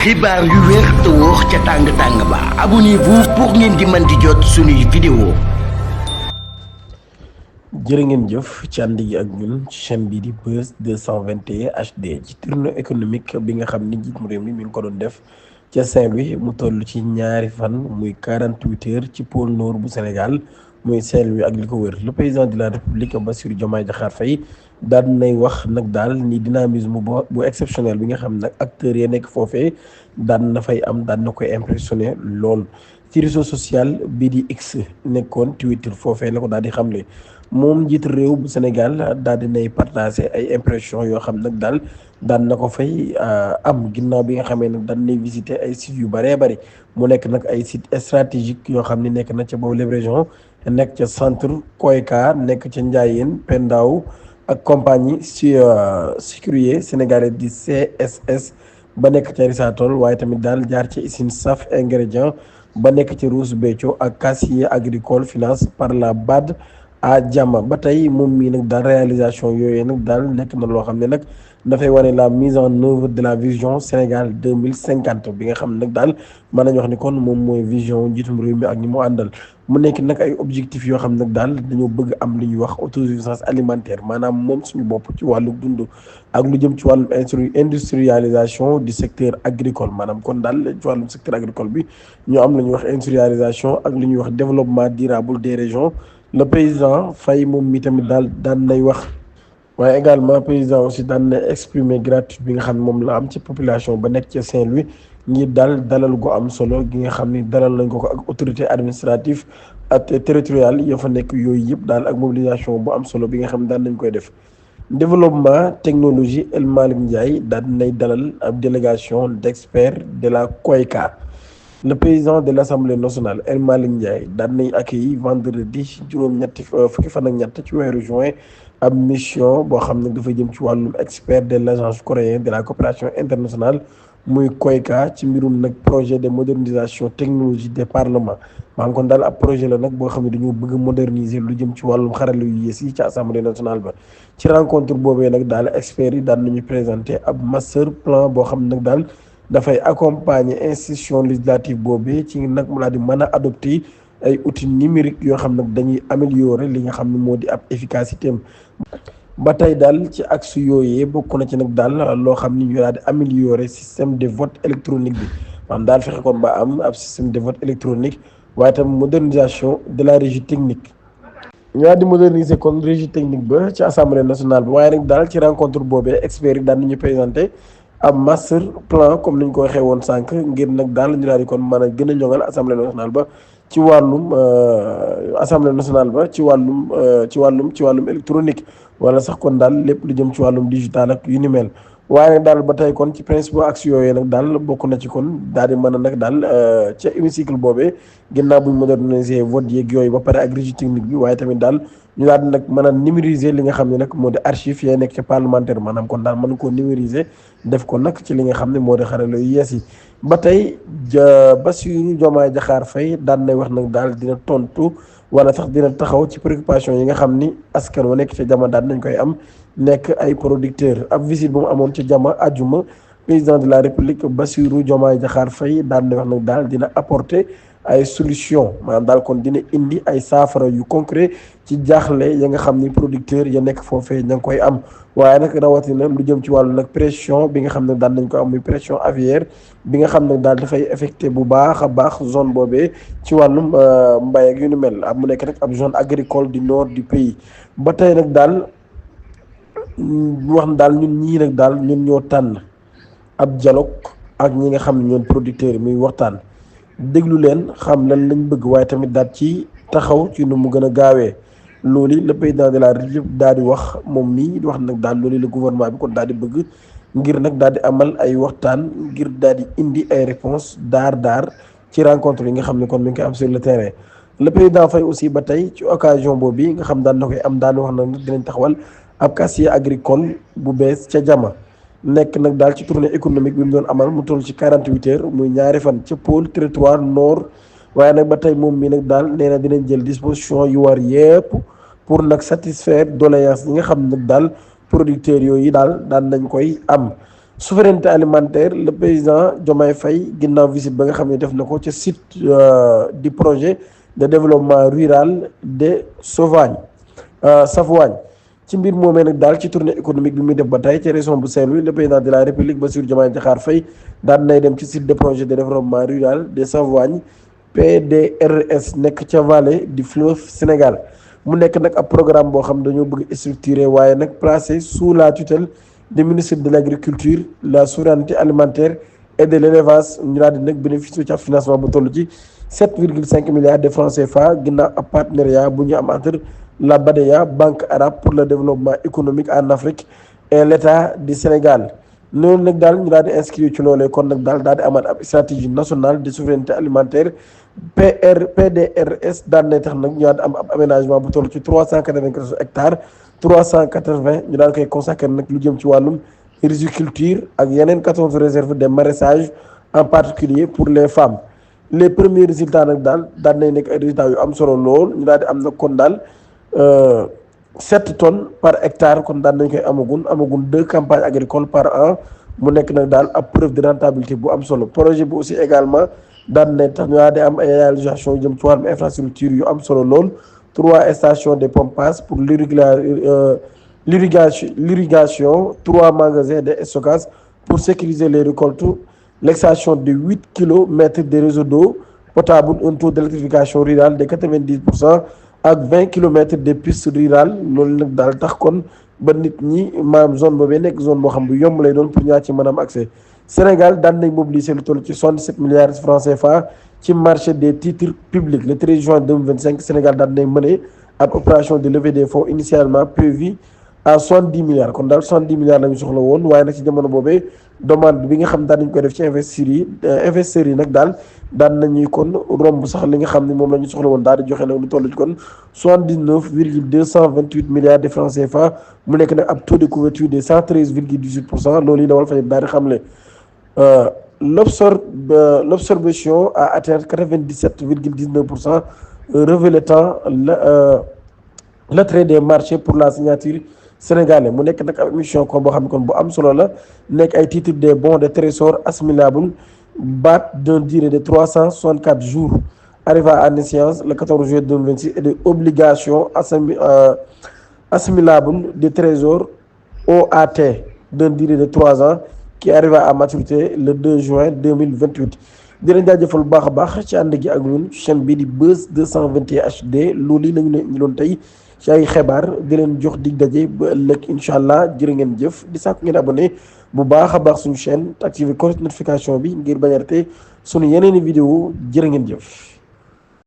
xibaar yu wér te wóor ca tàng-tàng ba abonnez-vous pour ngeen di mën di jot suñuy vidéo. jërë ngeen jëf ci ànd gi ak ñun ci chaîne bii di Buzz 221 HD ci tournée économique bi nga xam ni njiitum réew mi ngi ko doon def ca Saint-Louis mu toll ci ñaari fan muy 48 heures ci pôle nord bu Sénégal muy Saint-Louis ak li ko wër le président de la République Bassirou Diomaye Diakhar Faye daal nay wax nag daal ni dynamisme bu exceptionnel bi nga xam nag acteurs yi nekk foofee daan na fay am daan na koy impressionné lool ci réseau social bii di X nekkoon Twitter foofee la ko daal di xamle. moom njiit réew bu Sénégal daal di nay partagé ay impression yoo xam nag daal daan na ko fay am ginnaaw bi nga xamee nag daan nay visité ay sites yu bëree bëri mu nekk nag ay sites stratégiques yoo xam ni nekk na ca boobu les régions nekk ca centre Koyka nekk ca Ndiayène Pendaaw ak compagnie sucrier sénégalais di CSS ba nekk ca Risatol waaye tamit daal jaar ca usine Saf ingrédient ba nekk ca Rousse Béthio ak casier agricole finance par la BAD jàmm ba tey moom mii nag daal réalisation yooyu nag daal nekk na loo xam ne nag dafay wane la mise en œuvre de la vision Sénégal 2050 bi nga xam ne nag daal mën nañu wax ni kon moom mooy vision njiitum réew mi ak ñi mu àndal mu nekk nag ay objectifs yoo xam ne nag daal dañoo bëgg am li ñuy wax autosuffisance alimentaire maanaam moom suñu bopp ci wàllu dund ak lu jëm ci wàllum industrialisation du secteur agricole maanaam kon daal ci wàllum secteur agricole bi ñoo am la ñuy wax industrialisation ak li ñuy wax développement durable des régions. Le président Faye moom mi tamit daal daan nay wax waaye également président aussi daan na exprimer gratitude bi nga xam ne moom la am ci population ba nekk ca Saint-Louis ngir daal dalal gu am solo gi nga xam ni dalal nañ ko ak autorité administrative ak territoriale ya fa nekk yooyu yëpp daal ak mobilisation bu am solo bi nga xam ne daan nañ koy def. développement technologie El Malick Ndiaye daan nay dalal ab délégation d'experts de la KOICA. Le président de l'Assemblée nationale El Malick Ndiaye daan nañ accueilli vendredi juróom-ñetti fukki fan ak ñett ci weeru juin ab mission boo xam ne dafa jëm ci wàllum expert de l'agence coréenne de la coopération internationale muy KOICA ci mbirum nag projet de modernisation technologie des parlements maanaam kon daal ab projet la nag boo xam ne dañoo bëgg moderniser lu jëm ci wàllum xarala yu yées yi ci assemblée nationale ba ci rencontre boobee nag daal experts yi daan nañu présenter ab master plan boo xam ne nag daal dafay accompagner institution législative boobee ci nag mu laa di mën a adopter ay outils numériques yoo xam nag dañuy améliorer li nga xam ne moo di ab efficacité am ba tey daal ci axe yooyee bokk na ci nag daal loo xam ni ñu daal di améliorer système de vote électronique bi maanaam daal fexe kon ba am ab système de vote électronique waaye tam modernisation de la régie technique. ñu daal di moderniser kon régie technique ba ci assemblée nationale bi waaye nag daal ci rencontre boobee experts yi daan nañu présenter. ab master plan comme ni ñu ko waxee woon sànq ngir nag daal ñu daal di kon mën a gën a ñoŋal assemblée nationale ba ci wàllum ci wàllum électronique wala sax kon daal lépp lu jëm ci wàllum digital ak yu ni mel waaye nag daal ba tey kon ci principaux axes yooyu nag daal bokk na ci kon daal di mën a nag daal ca hémicycle boobee ginnaaw bu ñu moderniser vote yeeg yooyu ba pare ak régie technique bi waaye tamit daal ñu daal di nag mën a numériser li nga xam ne nag moo di archive yee nekk ca parlementaire maanaam kon daal mën koo numériser def ko nag ci li nga xam ne moo di xarala yu yees yi ba tey Bassirou Diomaye Diakhar Faye daan nay wax nag daal dina tontu wala sax dina taxaw ci préoccupation yi nga xam ni askan wa nekk ca jama daan nañ koy am nekk ay producteurs ab visite bu mu amoon ca jama ajuma président de la république Bassirou Diomaye Diakhar Faye daan nay wax nag daal dina apporter ay solution maanaam daal kon dina indi ay saafara yu concret ci jaaxle ya nga xam ni producteur ya nekk foofee ña ngi koy am waaye nag rawatina lu jëm ci wàllu nag pression bi nga xam ne daan nañ ko am muy pression aviaire bi nga xam ne daal dafay affecté bu baax a baax zone boobee ci wàllum mbay ak yu ni mel mu nekk nag ab zone agricole du nord du pays ba tey nag daal wax na daal ñun ñii nag daal ñun ñoo tànn ab dialogue ak ñi nga xam ne ñoon producteurs yi muy waxtaan déglu leen xam lan lañ bëgg waaye tamit daal ci taxaw ci nu mu gën a gaawee loolu le président de la République daal di wax moom mii wax nag daal loolu le gouvernement bi kon daal di bëgg ngir nag daal di amal ay waxtaan ngir daal di indi ay réponses daar ci rencontre yi nga xam ne kon mi ngi koy am sur le terrain. le président Faye aussi ba tey ci occasion boobu nga xam daan na koy am daan wax nag dinañ taxawal ab casier agricole bu bees ca jama nekk nag daal ci tournée économique bi mu doon amal mu toll ci 48 heures muy ñaari fan ca pôle territoire nord waaye nag ba tey moom mii nag daal nee na dinañ jël disposition yu war yépp pour nag satisfaire doléance yi nga xam ne nag daal producteurs yooyu daal daan nañ koy am souveraineté alimentaire le président Diomaye Faye ginnaaw visite ba nga xam ne def na ko ca site du projet de développement rural de Savoagne ci mbir moomee nag daal ci tournée économique bi muy def ba tey ci région bu Saint-Louis le président de la République Bassirou Diomaye Diakhar Faye daan nay dem ci site de projet de développement rural de Savoagne PDRS nekk ca vallée du fleuve Sénégal mu nekk nag ab programme boo xam dañoo bëgg structuré waaye nag placé sous la tutelle du ministre de l' agriculture la souveraineté alimentaire et de l' élevage ñu daal di nag bénéficié ci ab financement bu toll ci 7,5 milliards de francs CFA ginnaaw ab partenariat bu ñu am entre la BADEA Banque arabe pour le développement économique en Afrique et l' état du Sénégal noonu nag daal ñu daal di inscrire ci loolee kon nag daal di amaat ab stratégie nationale de souveraineté alimentaire PDRS daan nay tax nag ñu daal di am ab aménagement bu toll ci 394 hectares 380 ñu daal koy consacré nag lu jëm ci wàllum riziculture ak yeneen 14 réserves de maraîchage en particulier pour les femmes les premiers résultats nag daal daan nay nekk ay résultats yu am solo lool ñu daal di am nag kon daal 7 tonnes par hectare kon daan nañ koy amagun 2 campagnes agricoles par an mu nekk nag daal ab preuve de rentabilité bu am solo projet bi aussi également daan nañ tax ñu daal di am ay réalisation yu jëm ci wàllum infrastructure yu am solo lool 3 stations de pompage pour l'irrigation 3 magasins de stockage pour sécuriser les récoltes l'extension de 8 kilomètres de réseau d'eau potable un taux d'électrification rurale de 90% ak 20 kilomètres de pistes rurales loolu nag daal tax kon ba nit ñi maanaam zone boobee nekk zone boo xam bu yomb lay doon pour ñaa ci mën a am accès Sénégal daan nañ mobiliser lu toll ci 77 milliards francs CFA ci marché des titres publics le 13 juin 2025 Sénégal daan nañ mëne ab opération de levée des fonds initialement prévue à 70 milliards kon daal 70 milliards la ñu soxla woon waaye nag ci jamono boobee demande bi nga xam daan nañ koy def ci investisseurs yi nag daal daan nañuy kon romb sax li nga xam ne moom la ñu soxla woon daal di joxe nag lu toll ci kon 79,228 milliards de francs CFA mu nekk nag ab taux de couverture de 113,18% loolu yi dawal fa daal di xamle l'absorption a atteint 97,19% reflétant l'attrait des marchés pour la signature sénégalais mu nekk nag ab émission kon boo xam ne kon bu am solo la nekk ay titres des bons de trésor assimilables baat d'une durée de 364 jours arrivant à échéance le 14 juillet 2026 et des obligations assimilables de trésor OAT d'une durée de 3 ans qui arriva à maturité le 2 juin 2028 di leen jaajëfal bu baax a baax ci ànd gi ak ñun chaîne bii di Buzz 221 HD loolu yi nañu ne ñu doon tey ci ay xibaar di leen jox dig daje ba ëllëg incha allah jërë ngeen jëf di sàkku ngeen abonné bu baax a baax suñu chaîne te activé cloche notification bi ngir bañ a rater suñu yeneen i vidéo jërë ngeen jëf